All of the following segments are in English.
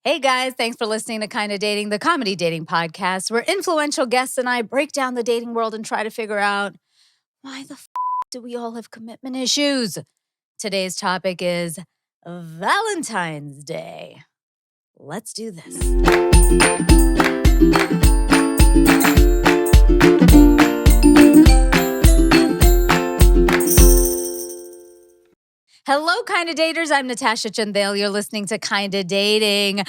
Hey guys, thanks for listening to Kinda Dating, the comedy dating podcast, where influential guests and I break down the dating world and try to figure out why the do we all have commitment issues? Today's topic is Valentine's Day. Let's do this. Hello, Kinda Daters. I'm Natasha Chandel. You're listening to Kinda Dating.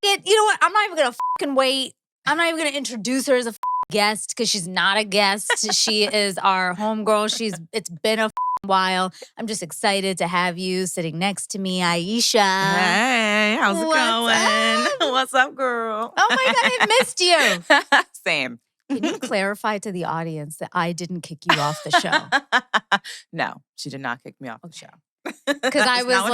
You know what? I'm not even going to fucking wait. I'm not even going to introduce her as a guest because she's not a guest. She is our homegirl. It's been a while. I'm just excited to have you sitting next to me, Aisha. Hey, how's it going? What's up, girl? Oh my God, I missed you. Same. Can you clarify to the audience that I didn't kick you off the show? No, she did not kick me off the show. Because I was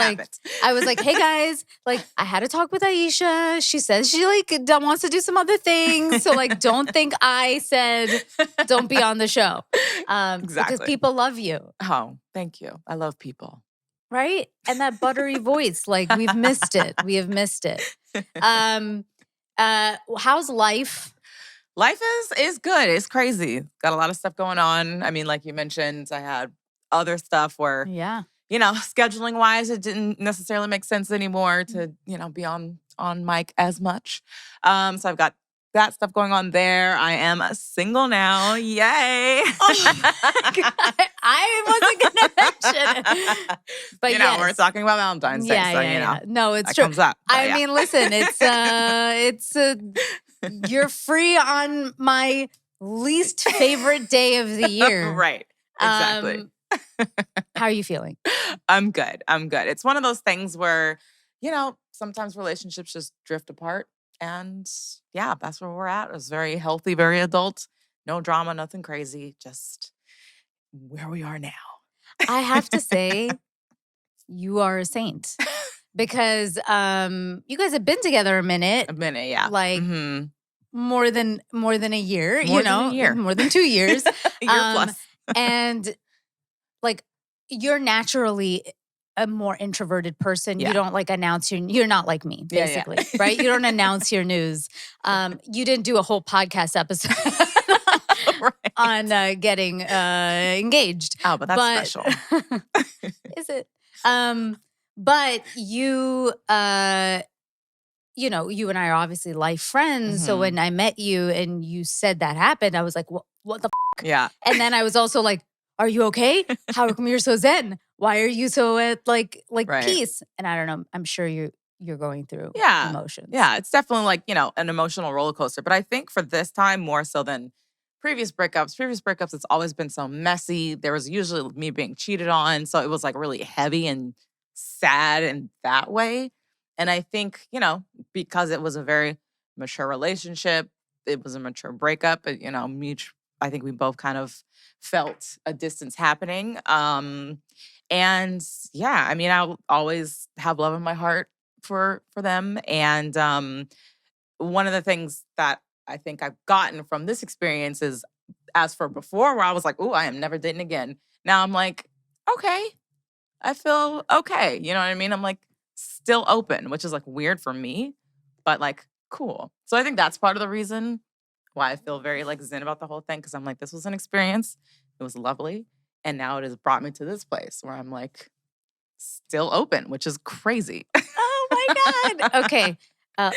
like, hey guys, like I had a talk with Aisha. She says she wants to do some other things. So don't think I said don't be on the show. Exactly. Because people love you. Oh, thank you. I love people. Right? And that buttery voice, we've missed it. We have missed it. How's life? Life is good. It's crazy. Got a lot of stuff going on. I mean, like you mentioned, I had other stuff where scheduling wise, it didn't necessarily make sense anymore to, be on mic as much. So I've got that stuff going on there. I am single now. Yay. Oh my God. I wasn't going to mention it. But we're talking about Valentine's Day. So, No, it's that true. comes up. I mean, listen, you're free on my least favorite day of the year. Right. Exactly. How are you feeling? I'm good. It's one of those things where, sometimes relationships just drift apart. And that's where we're at. It was very healthy, very adult. No drama, nothing crazy. Just where we are now. I have to say, you are a saint. Because you guys have been together a minute. Yeah. More than a year. More than a year. More than 2 years. Year plus. And you're naturally a more introverted person. Yeah. You don't announce you're not like me, basically, right? You don't announce your news. You didn't do a whole podcast episode on getting engaged. Oh, but that's special. Is it? But you, you and I are obviously life friends. Mm-hmm. So when I met you and you said that happened, I was like, what the f***? Yeah. And then I was also like, are you okay? How come you're so zen? Why are you so at peace? And I don't know. I'm sure you're going through emotions. Yeah, it's definitely an emotional roller coaster. But I think for this time more so than previous breakups, it's always been so messy. There was usually me being cheated on, so it was really heavy and sad in that way. And I think because it was a very mature relationship, it was a mature breakup. I think we both kind of felt a distance happening. And I'll always have love in my heart for them. And one of the things that I think I've gotten from this experience is, as for before, where I was like, "Oh, I am never dating again." Now I'm like, okay, I feel okay. You know what I mean? I'm still open, which is weird for me, but cool. So I think that's part of the reason why I feel very zen about the whole thing, because I'm this was an experience. It was lovely. And now it has brought me to this place where I'm still open, which is crazy. Oh my God. Okay.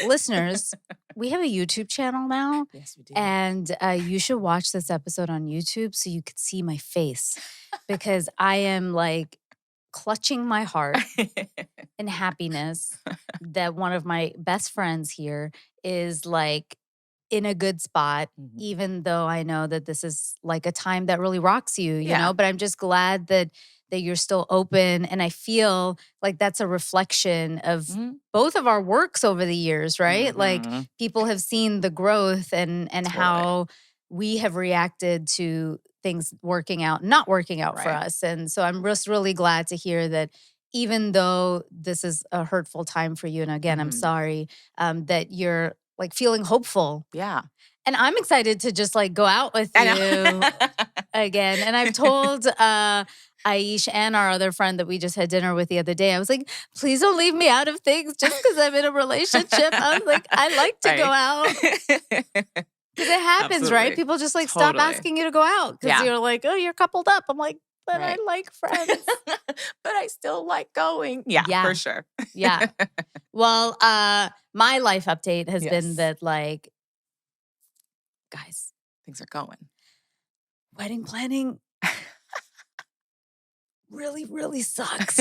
Listeners, we have a YouTube channel now. Yes, we do. And you should watch this episode on YouTube so you could see my face, because I am clutching my heart in happiness that one of my best friends here is in a good spot, even though I know that this is a time that really rocks you, you know, but I'm just glad that you're still open. And I feel that's a reflection of both of our works over the years, right? People have seen the growth and how we have reacted to things working out, not working out for us. And so I'm just really glad to hear that even though this is a hurtful time for you, and again, I'm sorry, that you're feeling hopeful. Yeah. And I'm excited to just go out with you again. And I've told Aisha and our other friend that we just had dinner with the other day, I was like, please don't leave me out of things just because I'm in a relationship. I was like, I like to go out. Because it happens, right? People just like stop asking you to go out because you're like, oh, you're coupled up. I'm like, but I like friends. But I still like going. Yeah, for sure. Yeah. Well, my life update has been that, like, guys, things are going. Wedding planning really, really sucks.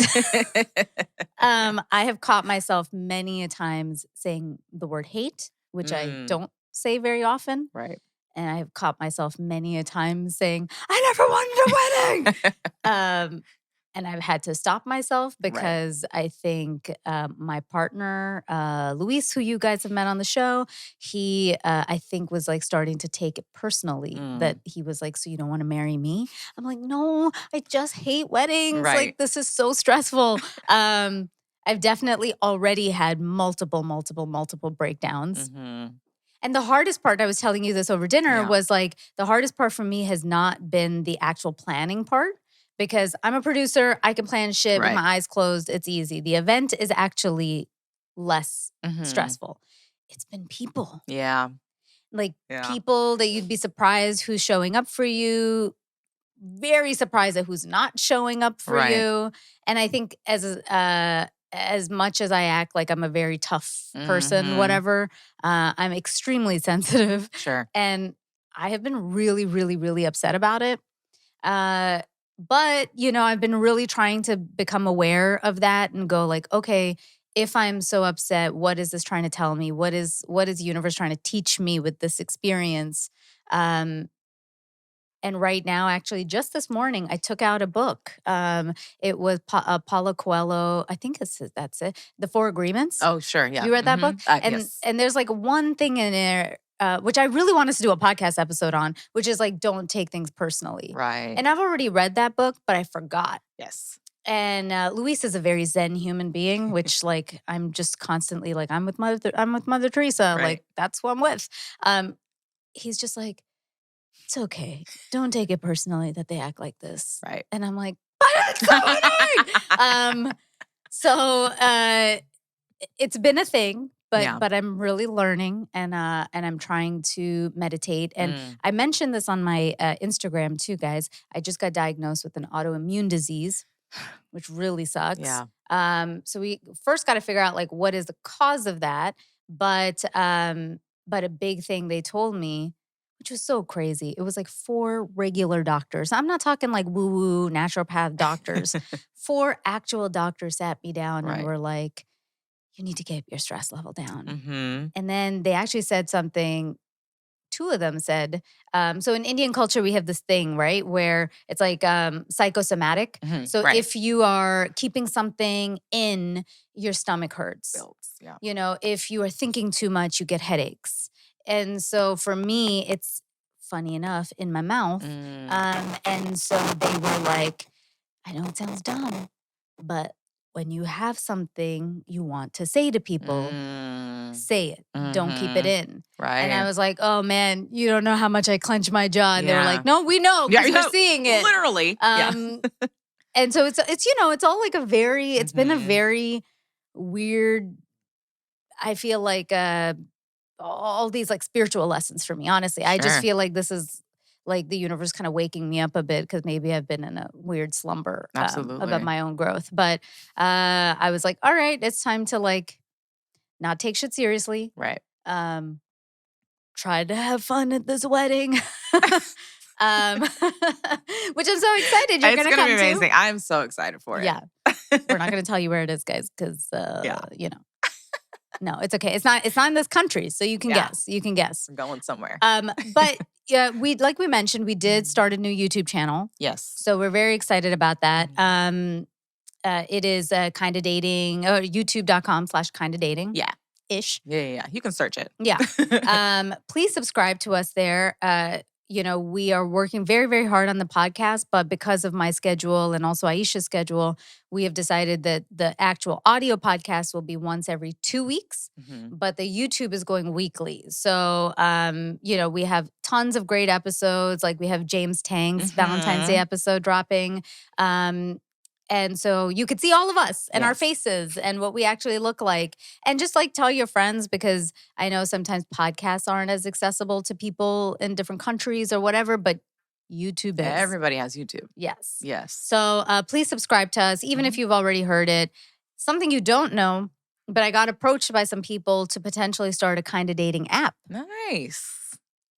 I have caught myself many a times saying the word hate, which I don't say very often. Right. And I have caught myself many a time saying, I never wanted a wedding. And I've had to stop myself because I think my partner, Luis, who you guys have met on the show, he, I think, was like starting to take it personally that he was like, so you don't want to marry me? I'm like, no, I just hate weddings. Like, this is so stressful. I've definitely already had multiple breakdowns. And the hardest part, I was telling you this over dinner, was like the hardest part for me has not been the actual planning part. Because I'm a producer, I can plan shit with my eyes closed. It's easy. The event is actually less stressful. It's been people. Yeah. Like people that you'd be surprised who's showing up for you, very surprised at who's not showing up for you. And I think as much as I act like I'm a very tough person, whatever, I'm extremely sensitive. Sure. And I have been really, really, really upset about it. But, you know, I've been really trying to become aware of that and go like, okay, if I'm so upset, what is this trying to tell me? What is the universe trying to teach me with this experience? And right now, actually, just this morning, I took out a book. It was Paulo Coelho. I think that's it. The Four Agreements. Oh, sure. Yeah. You read that book? Yes. And there's like one thing in there which I really want us to do a podcast episode on, which is like, don't take things personally. Right. And I've already read that book, but I forgot. Yes. And Luis is a very Zen human being, which like, I'm just constantly like, I'm with Mother Teresa. Like, that's what I'm with. He's just like, it's okay. Don't take it personally that they act like this. Right. And I'm like, but it's so annoying. So it's been a thing. But I'm really learning and I'm trying to meditate. And I mentioned this on my Instagram too, guys. I just got diagnosed with an autoimmune disease, which really sucks. Yeah. So we first got to figure out like what is the cause of that. But a big thing they told me, which was so crazy, it was like 4 regular doctors. I'm not talking like woo-woo naturopath doctors. 4 actual doctors sat me down and were like, you need to get your stress level down. And then they actually said something, 2 of them said, so in Indian culture, we have this thing, right? Where it's like psychosomatic. So if you are keeping something in, your stomach hurts. Builds, yeah. You know, if you are thinking too much, you get headaches. And so for me, it's funny enough in my mouth. And so they were like, I know it sounds dumb, but when you have something you want to say to people, say it. Don't keep it in. Right. And I was like, oh man, you don't know how much I clenched my jaw. And they were like, no, we know because we're seeing it. Literally. And so it's you know, it's all like a very, it's been a very weird, I feel like all these like spiritual lessons for me, honestly. I just feel like this is like the universe kind of waking me up a bit because maybe I've been in a weird slumber about my own growth. But I was like, all right, it's time to like not take shit seriously. Right. Try to have fun at this wedding. Which I'm so excited you're going to come to. It's going to be amazing. I'm so excited for it. Yeah. We're not going to tell you where it is, guys, because, you know. No, it's okay. It's not in this country, so you can guess. You can guess. We're going somewhere. But yeah, like we mentioned, we did start a new YouTube channel. Yes. So we're very excited about that. It is Kinda Dating, or youtube.com/Kinda Dating. Yeah. Ish. Yeah. You can search it. Yeah. Please subscribe to us there. we are working very, very hard on the podcast, but because of my schedule and also Aisha's schedule, we have decided that the actual audio podcast will be once every 2 weeks, but the YouTube is going weekly. So, we have tons of great episodes. Like we have James Tang's Valentine's Day episode dropping. And so you could see all of us and our faces and what we actually look like. And just like tell your friends, because I know sometimes podcasts aren't as accessible to people in different countries or whatever, but YouTube is. Everybody has YouTube. Yes. Yes. So please subscribe to us, even if you've already heard it. Something you don't know, but I got approached by some people to potentially start a kind of dating app. Nice.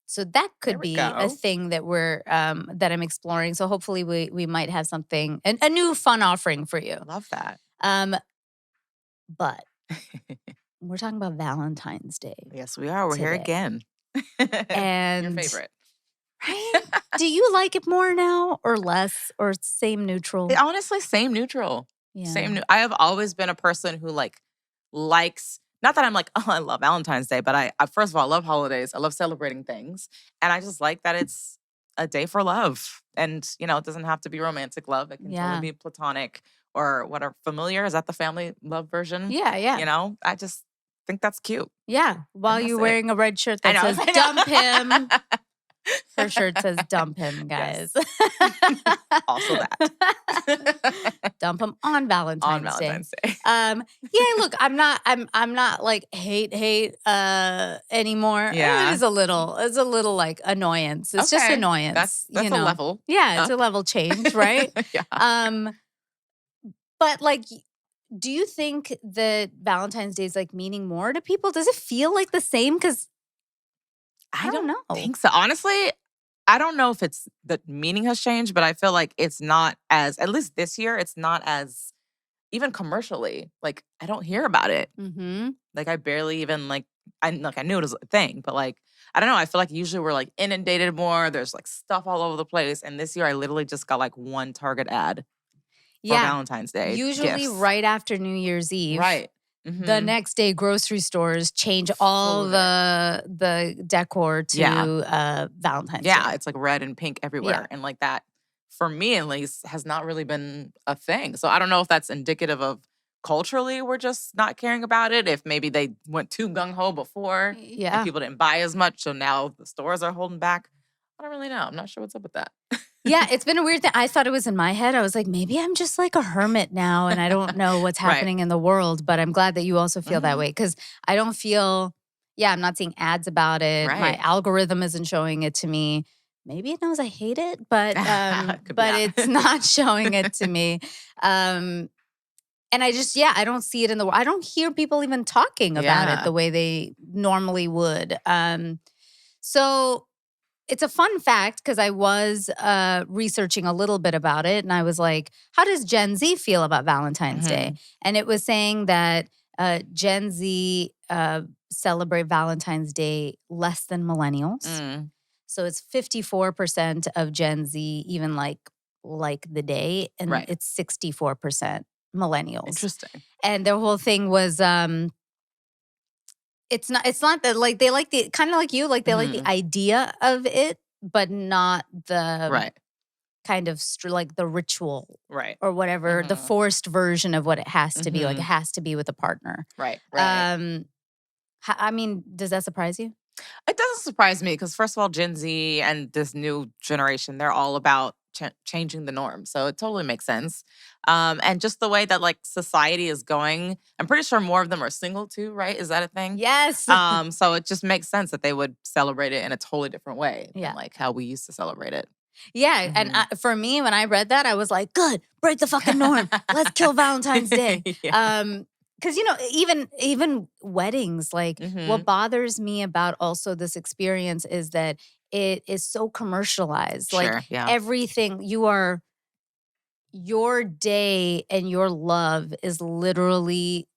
So that could be a thing that that I'm exploring. So hopefully we might have something, a new fun offering for you. Love that. But we're talking about Valentine's Day. Yes, we are. We're here again. And your favorite. Right? Do you like it more now or less or same neutral? Honestly, same neutral. Yeah. I have always been a person who likes, not that I'm like, oh, I love Valentine's Day, but I first of all, I love holidays. I love celebrating things. And I just like that it's a day for love. And, it doesn't have to be romantic love. It can totally be platonic or whatever. Familiar, is that the family love version? Yeah. I just think that's cute. Yeah. While you're wearing a red shirt that says dump him. Her shirt says dump him, guys. Yes. Also that. Dump him on Valentine's Day. Look, I'm not like hate anymore. Yeah. It's a little like annoyance. It's just annoyance. That's a level. Yeah, it's a level change, right? Yeah. But like, do you think that Valentine's Day is like meaning more to people? Does it feel like the same? Because I don't know. Think so. Honestly, I don't know if it's the meaning has changed, but I feel like it's not as, at least this year, it's not as, even commercially, like I don't hear about it. Like I barely even I knew it was a thing, but I don't know. I feel like usually we're inundated more. There's stuff all over the place. And this year I literally just got one Target ad for Valentine's Day. Usually gifts. Right after New Year's Eve. Right. The next day, grocery stores change all the decor to Valentine's Day. Yeah, it's red and pink everywhere. And that, for me at least, has not really been a thing. So I don't know if that's indicative of culturally we're just not caring about it. If maybe they went too gung-ho before and people didn't buy as much. So now the stores are holding back. I don't really know. I'm not sure what's up with that. Yeah, it's been a weird thing. I thought it was in my head. I was like, maybe I'm just like a hermit now and I don't know what's happening in the world. But I'm glad that you also feel that way because I don't feel, I'm not seeing ads about it. Right. My algorithm isn't showing it to me. Maybe it knows I hate it, but it's not showing it to me. And I just, I don't see it in the world. I don't hear people even talking about it the way they normally would. So it's a fun fact because I was researching a little bit about it and I was like, how does Gen Z feel about Valentine's Day? And it was saying that Gen Z celebrate Valentine's Day less than millennials. So it's 54% of Gen Z even like the day and it's 64% millennials. Interesting. And their whole thing was it's not that they like the kind of like you, they like the idea of it, but not the kind of the ritual or whatever, the forced version of what it has to be. Like it has to be with a partner. Right. I mean, does that surprise you? It doesn't surprise me because first of all, Gen Z and this new generation, they're all about changing the norm. So it totally makes sense. And just the way that society is going, I'm pretty sure more of them are single too, right? Is that a thing? Yes. So it just makes sense that they would celebrate it in a totally different way than how we used to celebrate it. Yeah. And for me, when I read that, I was like, good, break the fucking norm. Let's kill Valentine's Day. Because, even weddings, what bothers me about also this experience is that it is so commercialized. Everything your day and your love is literally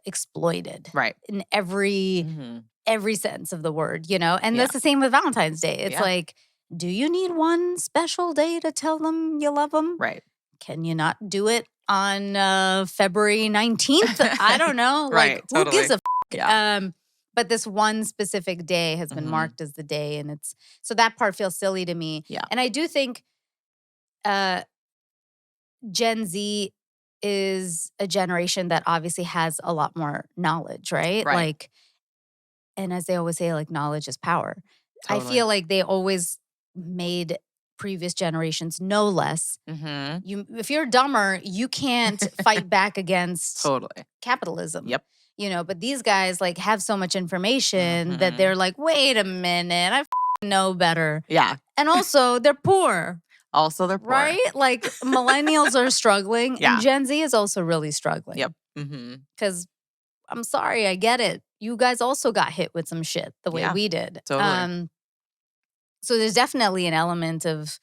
exploited. Right. In every sense of the word, And that's the same with Valentine's Day. It's do you need one special day to tell them you love them? Right. Can you not do it on February 19th? I don't know. Right, who gives a f? Yeah. But this one specific day has been marked as the day, and so that part feels silly to me. Yeah. And I do think Gen Z is a generation that obviously has a lot more knowledge, right? Right. Like, and as they always say, like, knowledge is power. Totally. I feel like they always made previous generations know less. If you're dumber, you can't fight back against capitalism. Yep. You know, but these guys like have so much information that they're like, wait a minute, I know better. Yeah. And also they're poor. Also they're poor. Right? Like millennials are struggling and Gen Z is also really struggling. Yep. Because I'm sorry, I get it. You guys also got hit with some shit the way we did. Totally. So there's definitely an element of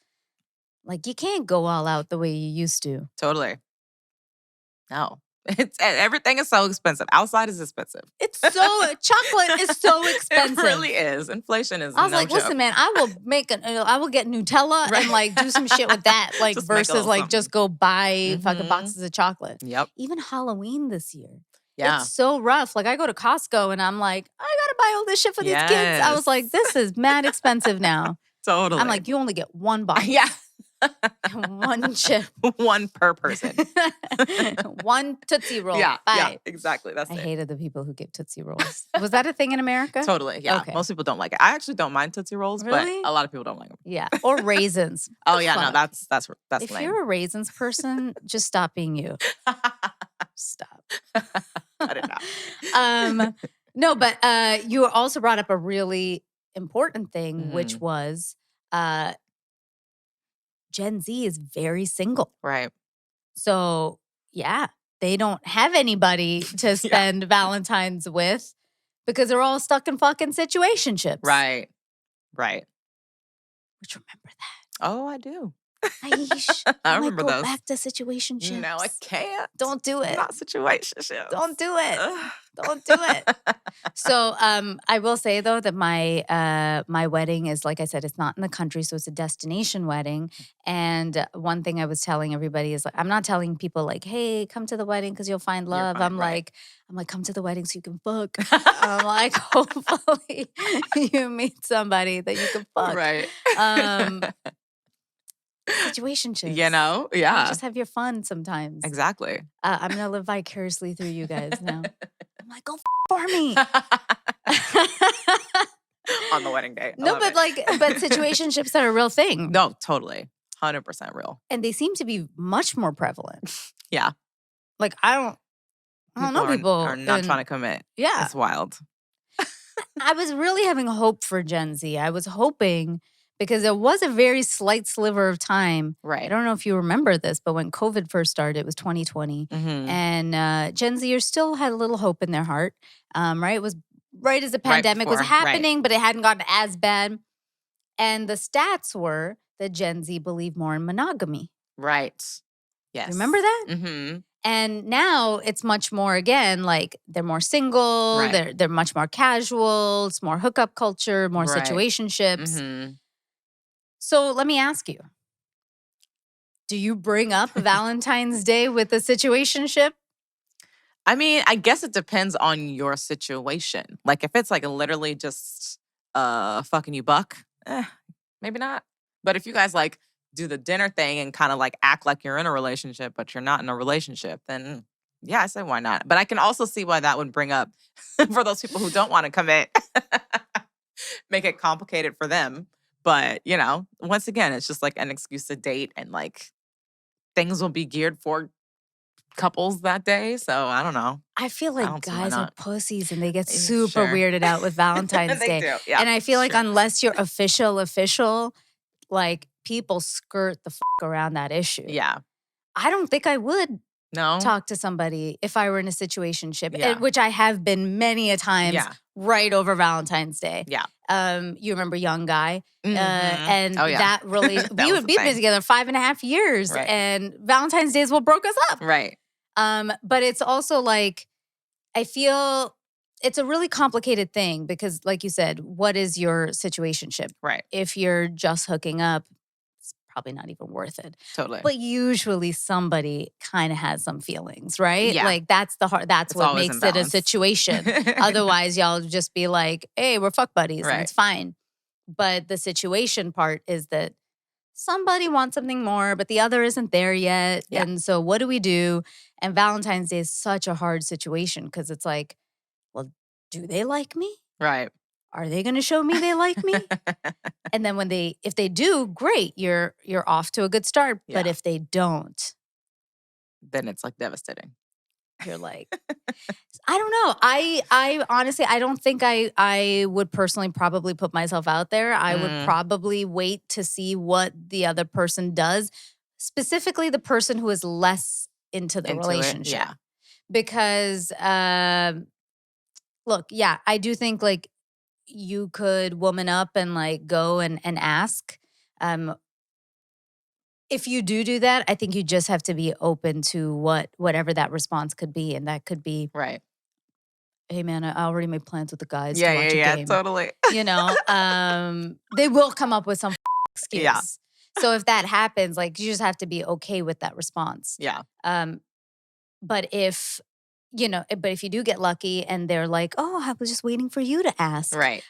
like, you can't go all out the way you used to. Totally. No. Everything is so expensive. Outside is expensive. It's so chocolate is so expensive. It really is. Inflation is. I was like, listen, man, I will get Nutella and like do some shit with that, like Just versus like just go buy fucking boxes of chocolate. Yep. Even Halloween this year. Yeah. It's so rough. Like I go to Costco and I'm like, I gotta buy all this shit for these kids. I was like, this is mad expensive now. Totally. I'm like, you only get one box. Yeah. One chip. One per person. One Tootsie Roll. Yeah. Bye. Yeah. Exactly. That's I it. hated the people who get Tootsie Rolls. Was that a thing in America? Totally. Yeah. Okay. Most people don't like it. I actually don't mind Tootsie Rolls, Really? but a lot of people don't like them. Yeah. Or raisins. Oh yeah, no, fuck? that's If lame. you're a raisins person, just stop being you. Stop. Cut it out. No, but you also brought up a really important thing, which was Gen Z is very single. Right. So yeah, they don't have anybody to spend Valentine's with because they're all stuck in fucking situationships. Right. Right. Which, remember that? Oh, I do. Aish, I remember go those. back to situationships. No, I can't. Don't do it. Not situationship. Don't do it. Ugh. Don't do it. So I will say though that my wedding is, like I said, it's not in the country, so it's a destination wedding. And one thing I was telling everybody is like, I'm not telling people like, hey, come to the wedding because you'll find love. Fine, I'm right. like, come to the wedding so you can fuck. I'm like, hopefully you meet somebody that you can fuck. Right. Situationships. You know? Yeah. Just have your fun sometimes. Exactly. I'm going to live vicariously through you guys now. I'm like, go for me. On the wedding day. No, but but situationships are a real thing. No, totally. 100% real. And they seem to be much more prevalent. Yeah. Like, I don't know people are not trying to commit. Yeah. It's wild. I was really having hope for Gen Z. I was hoping because there was a very slight sliver of time. Right. I don't know if you remember this, but when COVID first started, it was 2020. And Gen Zers still had a little hope in their heart, right? It was right as the pandemic was happening, but it hadn't gotten as bad. And the stats were that Gen Z believed more in monogamy. Right. Yes. You remember that? Mm-hmm. And now it's much more, again, like they're more single, they're much more casual, it's more hookup culture, more situationships. So let me ask you, do you bring up Valentine's Day with a situationship? I mean, I guess it depends on your situation. Like if it's like literally just fucking you buck, maybe not. But if you guys like do the dinner thing and kind of like act like you're in a relationship, but you're not in a relationship, then yeah, I say why not. But I can also see why that would bring up for those people who don't want to commit, make it complicated for them. But, you know, once again, it's just like an excuse to date and like things will be geared for couples that day. So I don't know. I feel like guys are pussies and they get super weirded out with Valentine's Day. Do, yeah, and I feel like unless you're official, like people skirt the fuck around that issue. Yeah. I don't think I would No. talk to somebody if I were in a situationship, which I have been many a times right over Valentine's Day. Yeah. You remember Young Guy? And that really, we would be together 5.5 years and Valentine's Day is what broke us up. Right. But it's also like, I feel it's a really complicated thing because like you said, what is your situationship? Right. If you're just hooking up, it's probably not even worth it. Totally. But usually somebody kind of has some feelings, right? Yeah. Like that's It's what always makes it a imbalance. situation. Otherwise, y'all just be like, hey, we're fuck buddies and Right. it's fine. But the situation part is that somebody wants something more, but the other isn't there yet. Yeah. And so what do we do? And Valentine's Day is such a hard situation because it's like, well, do they like me? Right. Are they going to show me they like me? And then if they do, great, you're off to a good start. But Yeah. if they don't, then it's like devastating. you're like, I don't know. I honestly, I don't think I would personally probably put myself out there. I would probably wait to see what the other person does, specifically the person who is less into the relationship. Yeah. Because, look, yeah, I do think like you could woman up and like go and ask. If you do that, I think you just have to be open to whatever that response could be. And that could be, right. Hey man, I already made plans with the guys Yeah, to watch a game. totally. You know, they will come up with some excuse. Yeah. So if that happens, like you just have to be okay with that response. Yeah. But if you do get lucky and they're like, oh, I was just waiting for you to ask. Right.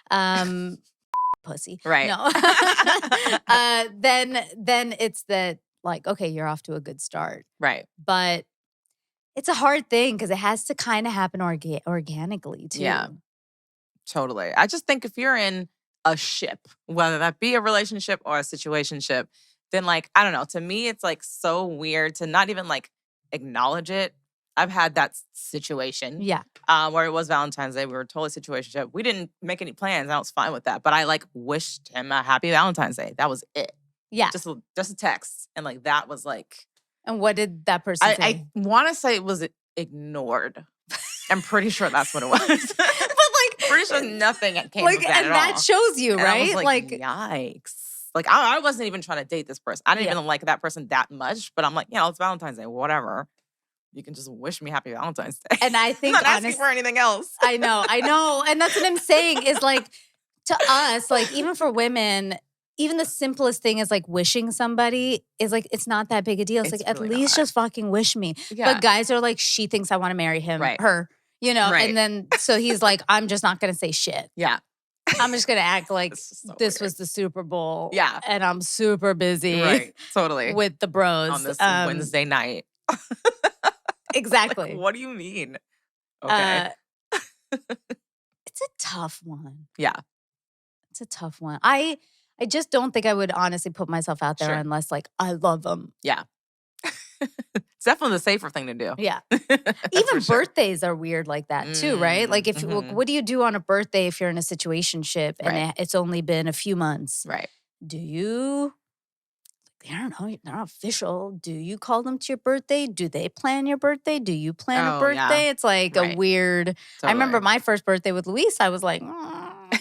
Pussy. Right. No. Then it's that like, okay, you're off to a good start. Right. But it's a hard thing because it has to kind of happen organically too. Yeah. Totally. I just think if you're in a ship, whether that be a relationship or a situationship, then like, I don't know, to me, it's like so weird to not even like acknowledge it. I've had that situation. Yeah. Where it was Valentine's Day. We were totally situationship. We didn't make any plans. And I was fine with that. But I like wished him a happy Valentine's Day. That was it. Yeah. Just a text. And like that was like. And what did that person say? I want to say it was ignored. I'm pretty sure that's what it was. But like, pretty sure nothing came like, of that and at that all. shows you, And right? I was like, yikes. Like I wasn't even trying to date this person. I didn't even like that person that much. But I'm like, it's Valentine's Day, whatever. You can just wish me happy Valentine's Day. And I think I'm not asking for anything else. I know. And that's what I'm saying is like to us, like even for women, even the simplest thing is like wishing somebody is like, it's not that big a deal. It's like, really at least just fucking wish me. Yeah. But guys are like, she thinks I want to marry him, her, Right. and then so he's like, I'm just not going to say shit. Yeah. I'm just going to act like this weird. was the Super Bowl. Yeah. And I'm super busy. Right. Totally. With the bros. On this Wednesday night. Exactly. Like, what do you mean? Okay. It's a tough one. Yeah. It's a tough one. I just don't think I would honestly put myself out there unless like I love them. Yeah. It's definitely the safer thing to do. Yeah. Even birthdays are weird like that too, right? Like if what do you do on a birthday if you're in a situationship and it's only been a few months? Right. Do you, I don't know, they're not official. Do you call them to your birthday? Do they plan your birthday? Do you plan a birthday? Yeah. It's like a weird, totally. I remember my first birthday with Luis, I was like, what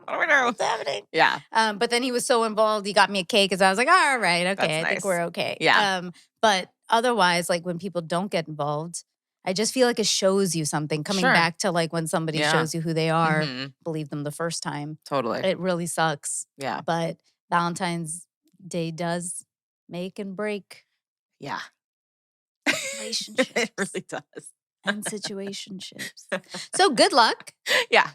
do we do? What's happening? Yeah. But then he was so involved, he got me a cake because I was like, all right, okay, I think we're okay. Yeah. But otherwise, like when people don't get involved, I just feel like it shows you something. Coming back to like when somebody shows you who they are, believe them the first time. Totally. It really sucks. Yeah. But Valentine's Day does make and break. Yeah. Relationships. It really does. And situationships. So good luck. Yeah.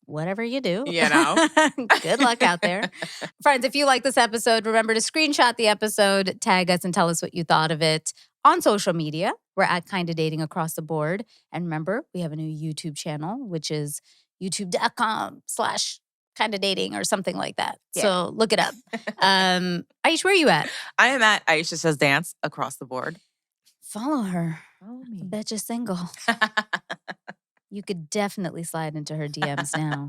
Whatever you do. You know. Good luck out there. Friends, if you like this episode, remember to screenshot the episode, tag us, and tell us what you thought of it on social media. We're at Kinda Dating across the board. And remember, we have a new YouTube channel, which is youtube.com/Kinda Dating or something like that. Yeah. So look it up. Aisha, where are you at? I am at Aisha Says Dance across the board. Follow her. Follow me. I bet you're single. You could definitely slide into her DMs now.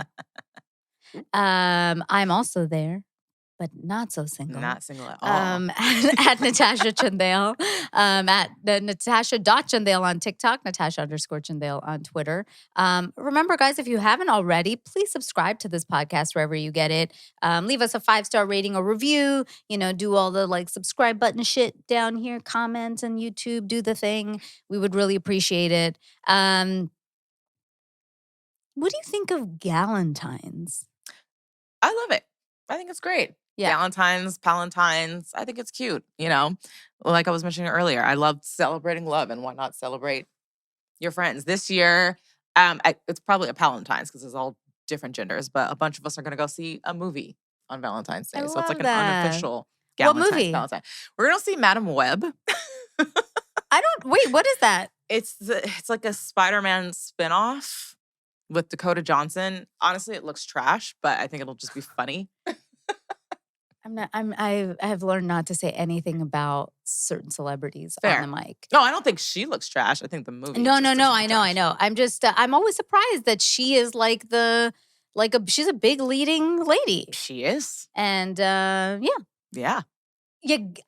I'm also there, but not so single. Not single at all. At Natasha Chandel, at the Natasha.Chandel on TikTok, Natasha_Chandel on Twitter. Remember, guys, if you haven't already, please subscribe to this podcast wherever you get it. Leave us a 5-star rating or review. Do all the like subscribe button shit down here, comment on YouTube, do the thing. We would really appreciate it. What do you think of Galentine's? I love it. I think it's great. Yeah. Valentines, PAL-entines. I think it's cute, you know? Like I was mentioning earlier, I love celebrating love, and why not celebrate your friends? This year, it's probably a PAL-entines because it's all different genders, but a bunch of us are going to go see a movie on Valentine's I Day. So it's like love an that. unofficial What Galentine's movie? Valentine. We're going to see Madam Web. Wait, what is that? It's like a Spider-Man spinoff with Dakota Johnson. Honestly, it looks trash, but I think it'll just be funny. I have learned not to say anything about certain celebrities on the Fair. mic. No, I don't think she looks trash. I think the movie. No, just doesn't I look know. trash. I'm just, I'm always surprised that she is she's a big leading lady. She is. And Yeah.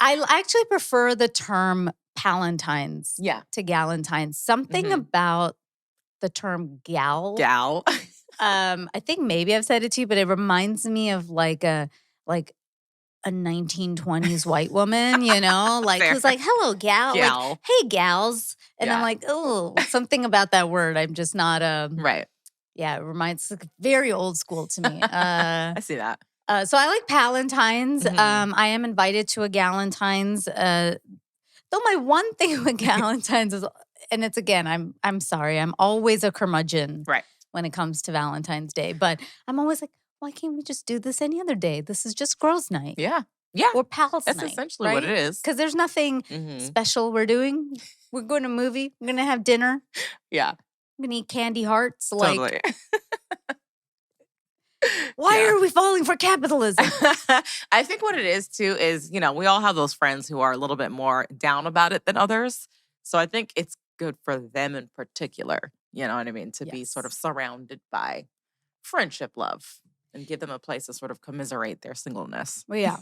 I actually prefer the term Palentines Yeah. to Galentines. Something about the term gal. Gal. I think maybe I've said it to you, but it reminds me of like a 1920s white woman, you know, like Fair. who's like, "Hello, gal," Gal. like, "Hey, gals," and I'm Yeah. like, "Oh, something about that word." I'm just not Right. Yeah, it reminds like, very old school to me. I see that. So I like Palentines. I am invited to a Galentine's. Though my one thing with Galentine's is, and it's again, I'm sorry, I'm always a curmudgeon Right. when it comes to Valentine's Day, but I'm always like, why can't we just do this any other day? This is just girls' night. Yeah. Yeah. Or pals' That's night. essentially what it is. Because there's nothing special we're doing. We're going to a movie. We're going to have dinner. Yeah. I'm going to eat candy hearts. Totally. Why are we falling for capitalism? I think what it is too is, you know, we all have those friends who are a little bit more down about it than others. So I think it's good for them in particular, you know what I mean, to be sort of surrounded by friendship love and give them a place to sort of commiserate their singleness. Well, yeah.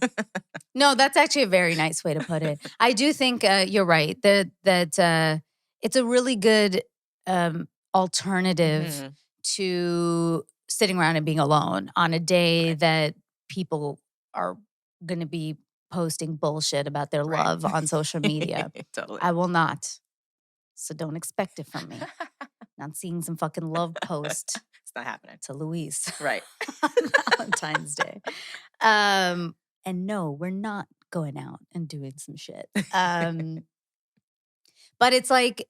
No, that's actually a very nice way to put it. I do think you're right that it's a really good alternative to sitting around and being alone on a day that people are going to be posting bullshit about their love on social media. Totally. I will not. So don't expect it from me. Not seeing some fucking love post. It's not happening. To Luis. Right. On Valentine's Day. And no, we're not going out and doing some shit. But it's like,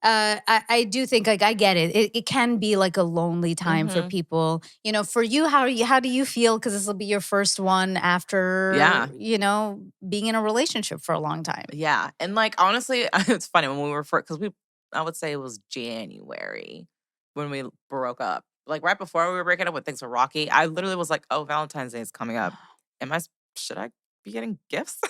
I do think like I get it. It can be like a lonely time for people. You know, for you, how do you feel? Because this will be your first one after, you know, being in a relationship for a long time. Yeah, and like honestly, it's funny when we were because I would say it was January when we broke up. Like right before we were breaking up, when things were rocky, I literally was like, "Oh, Valentine's Day is coming up. Should I be getting gifts?"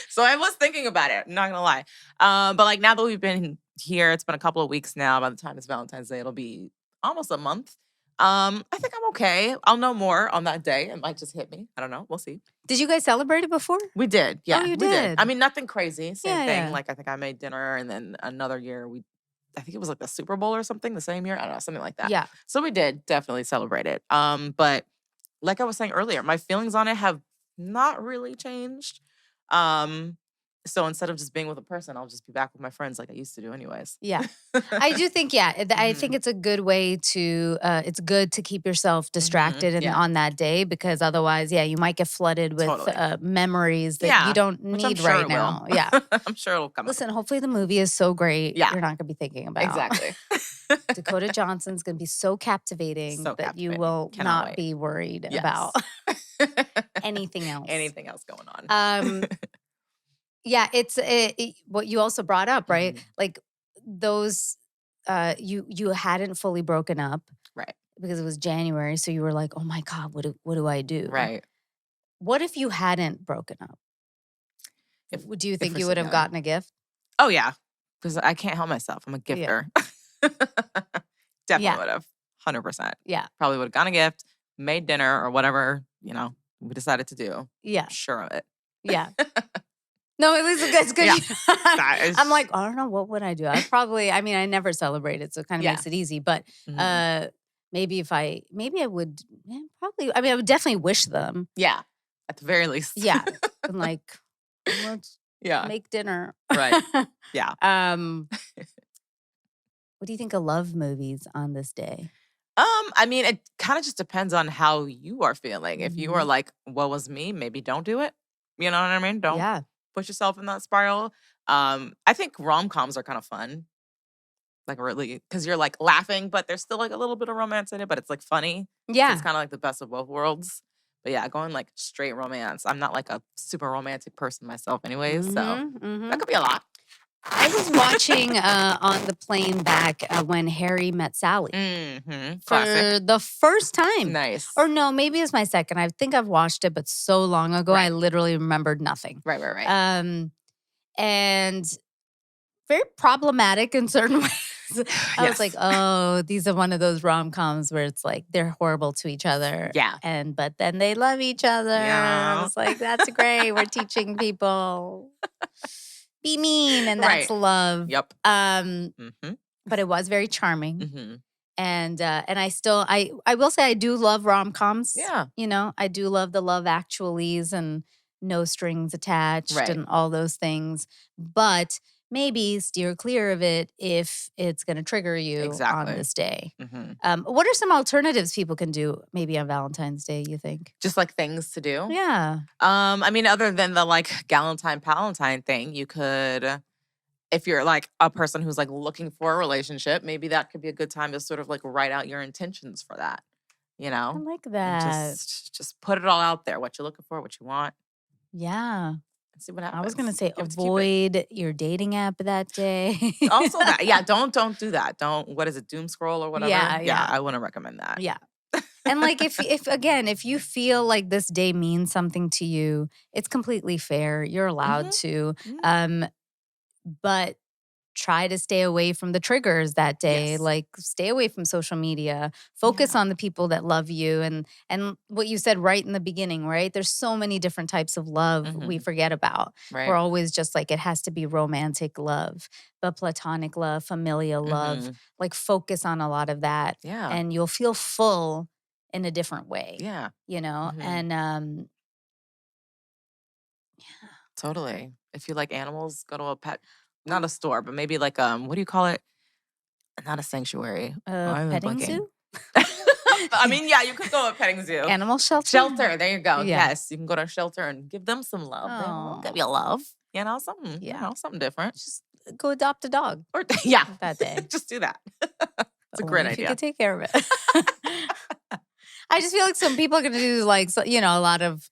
So I was thinking about it. I'm not gonna lie. But like now that we've been here, it's been a couple of weeks now. By the time it's Valentine's Day, it'll be almost a month. I think I'm okay. I'll know more on that day. It might just hit me. I don't know. We'll see. Did you guys celebrate it before? We did. Yeah, you we did. I mean, nothing crazy. Same thing. Yeah. Like I think I made dinner, and then another year I think it was like the Super Bowl or something the same year. I don't know, something like that. Yeah. So we did definitely celebrate it. But like I was saying earlier, my feelings on it have not really changed. So instead of just being with a person, I'll just be back with my friends like I used to do anyways. Yeah. I do think, I think it's a good way to, it's good to keep yourself distracted on that day because otherwise, you might get flooded with memories that you don't need right now. Yeah. I'm sure it'll come Listen, hopefully the movie is so great. Yeah. You're not going to be thinking about. Exactly. Dakota Johnson's going to be so captivating that you will not be worried about anything else. Anything else going on. Yeah, it's what you also brought up, right? Like those, you hadn't fully broken up, right? Because it was January, so you were like, "Oh my God, what do I do?" Right. What if you hadn't broken up? Do you think you would have gotten a gift? Oh yeah, because I can't help myself. I'm a gifter. Definitely would have, 100%. Yeah, probably would have gotten a gift, made dinner or whatever we decided to do. Yeah, sure of it. Yeah. No, at least it's good. Yeah. I'm like, I don't know, what would I do? I never celebrated, so it kind of makes it easy. But maybe I would, probably, I would definitely wish them. Yeah, at the very least. Yeah, and like, let's make dinner. Right. Yeah. What do you think of love movies on this day? I mean, it kind of just depends on how you are feeling. If you are like, "What was me?" Maybe don't do it. You know what I mean? Don't push yourself in that spiral. I think rom-coms are kind of fun. Like really, because you're like laughing, but there's still like a little bit of romance in it, but it's like funny. So Yeah. it's kind of like the best of both worlds. But yeah, going like straight romance. I'm not like a super romantic person myself, anyways. So that could be a lot. I was watching on the plane back when Harry met Sally Classic. for the first time. Nice. Or no, maybe it's my second. I think I've watched it, but so long ago, I literally remembered nothing. Right. And very problematic in certain ways. I was like, oh, these are one of those rom-coms where it's like they're horrible to each other. Yeah. But then they love each other. Yeah. I was like, that's great. We're teaching people be mean, and that's love. Yep. But it was very charming. And I will say I do love rom-coms. Yeah. You know, I do love the Love Actuallys and No Strings Attached and all those things. But maybe steer clear of it if it's going to trigger you on this day. What are some alternatives people can do maybe on Valentine's Day, you think? Just like things to do? Yeah. I mean, other than the like Valentine, PAL-entine thing, you could, if you're like a person who's like looking for a relationship, maybe that could be a good time to sort of like write out your intentions for that. You know? I like that. Just put it all out there. What you're looking for, what you want. Yeah. See what happens. I was gonna say avoid your dating app that day. Also that, yeah, don't do that. Don't, what is it, doom scroll or whatever? Yeah. I wouldn't recommend that. Yeah. And like if you feel like this day means something to you, it's completely fair. You're allowed to. But try to stay away from the triggers that day. Like stay away from social media. Focus on the people that love you and what you said right in the beginning, right? There's so many different types of love we forget about. We're always just like it has to be romantic love, but platonic love, familial love. Like focus on a lot of that. Yeah. And you'll feel full in a different way. Yeah. You know? And totally. If you like animals, go to a pet, not a store, but maybe like what do you call it? Not a sanctuary. Petting zoo? I mean, yeah, you could go to a petting zoo. Animal shelter? Shelter, there you go. Yeah. Yes, you can go to a shelter and give them some love. They'll give you love. You know, something. You know, something different. Just go adopt a dog. Or that day. Just do that. It's a great If idea. you could take care of it. I just feel like some people are going to do like a lot of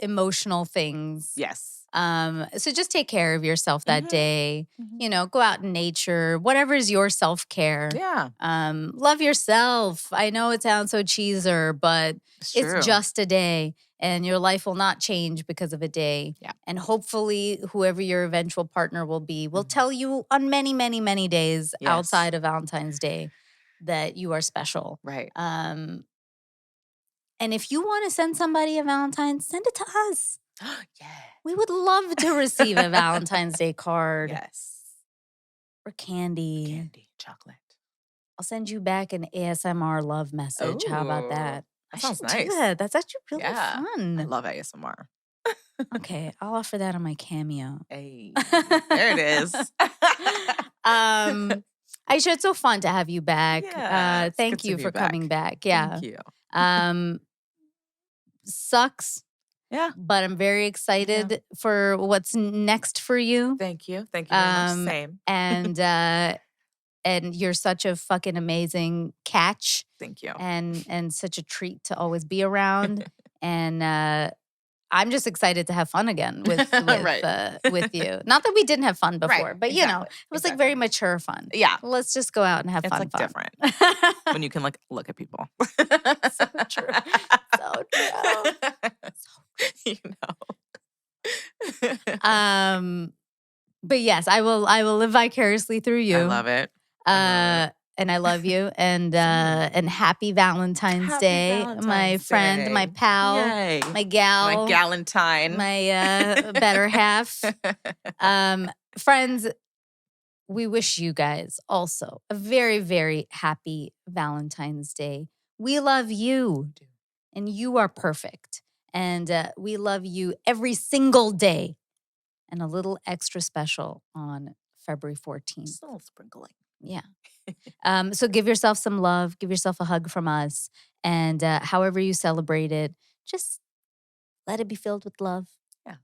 emotional things. Yes. So just take care of yourself that day. You know, go out in nature, whatever is your self-care. Yeah. Love yourself. I know it sounds so cheeser, but it's just a day and your life will not change because of a day. Yeah. And hopefully whoever your eventual partner will be will tell you on many, many, many days outside of Valentine's Day that you are special. Right. And if you want to send somebody a Valentine, send it to us. Yeah. We would love to receive a Valentine's Day card. Yes. Or candy. Candy, chocolate. I'll send you back an ASMR love message. How about that? That sounds I should nice. do that. That's actually really fun. I love ASMR. Okay, I'll offer that on my Cameo. Hey, there it is. Aisha, it's so fun to have you back. Yeah, thank you for coming back. Yeah. Thank you. Sucks. Yeah. But I'm very excited for what's next for you. Thank you. Thank you very much. Same. And you're such a fucking amazing catch. Thank you. And such a treat to always be around. And I'm just excited to have fun again with you. Not that we didn't have fun before, but you know, it was like very mature fun. Yeah. Let's just go out and have fun. It's like different when you can like look at people. So true. So true. You know. But yes, I will live vicariously through you. I love it. And I love you. And happy Valentine's Day, my friend, my pal, Yay. my gal, my Valentine, my better half. Friends, we wish you guys also a very, very happy Valentine's Day. We love you, and you are perfect. And we love you every single day. And a little extra special on February 14th. Just a little sprinkling. Yeah. So give yourself some love, give yourself a hug from us. And however you celebrate it, just let it be filled with love. Yeah.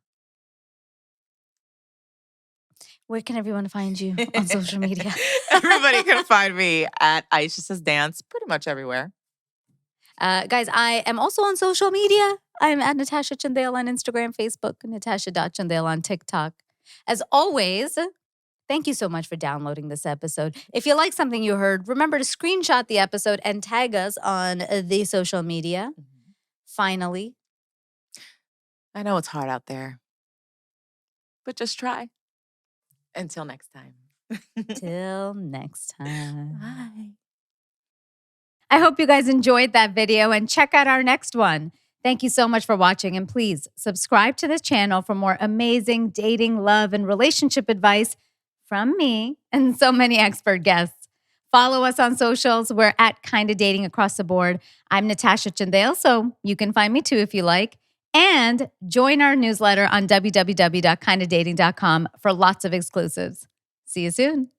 Where can everyone find you on social media? Everybody can find me at Aisha Says Dance pretty much everywhere. Guys, I am also on social media. I'm at Natasha Chandel on Instagram, Facebook, Natasha.Chandel on TikTok. As always, thank you so much for downloading this episode. If you like something you heard, remember to screenshot the episode and tag us on the social media. Mm-hmm. Finally. I know it's hard out there, but just try. Until next time. Till next time. Bye. I hope you guys enjoyed that video and check out our next one. Thank you so much for watching, and please subscribe to this channel for more amazing dating, love, and relationship advice from me and so many expert guests. Follow us on socials. We're at Kinda Dating across the board. I'm Natasha Chandel, so you can find me too if you like. And join our newsletter on www.kindadating.com for lots of exclusives. See you soon.